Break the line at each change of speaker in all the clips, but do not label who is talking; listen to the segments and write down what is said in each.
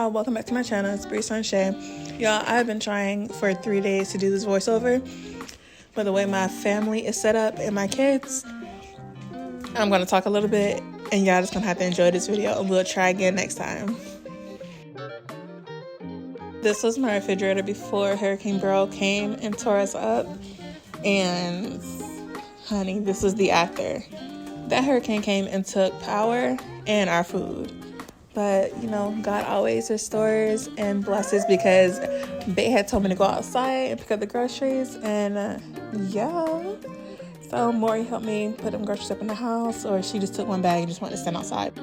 y'all, welcome back to my channel. It's BreSoncha. Y'all, I've been trying for 3 days to do this voiceover, but the way my family is set up and my kids, I'm going to talk a little bit and y'all just going to have to enjoy this video, and we'll try again next time. This was my refrigerator before Hurricane Beryl came and tore us up, and honey, this is the after. That hurricane came and took power and our food. But, you know, God always restores and blesses, because Bae had told me to go outside and pick up the groceries. And, yeah. So Maury helped me put them groceries up in the house, or she just took one bag and just wanted to stand outside.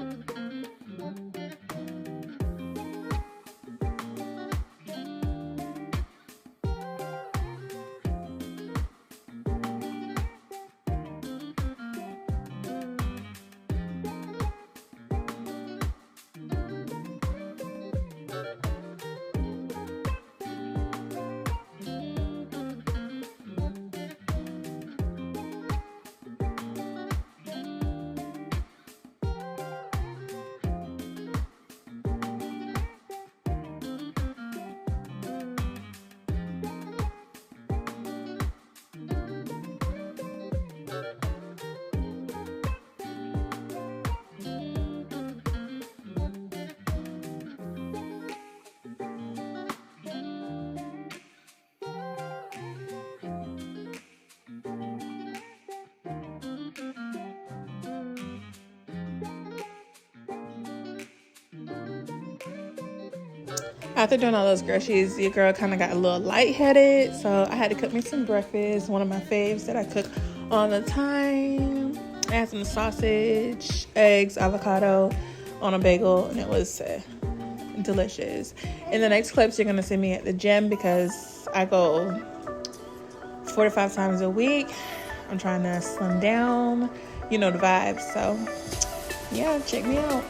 After doing all those groceries, your girl kind of got a little lightheaded, so I had to cook me some breakfast, one of my faves that I cook all the time. I had some sausage, eggs, avocado on a bagel, and it was delicious. In the next clips, you're going to see me at the gym, because I go 4 to 5 times a week. I'm trying to slim down, you know the vibes, so yeah, check me out.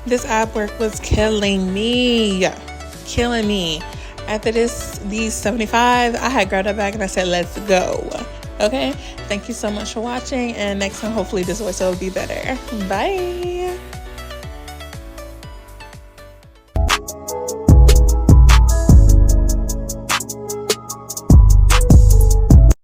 This ab work was killing me. After these 75, I had grabbed that bag and I said, let's go. Okay, thank you so much for watching, and next time hopefully this voice will be better. Bye.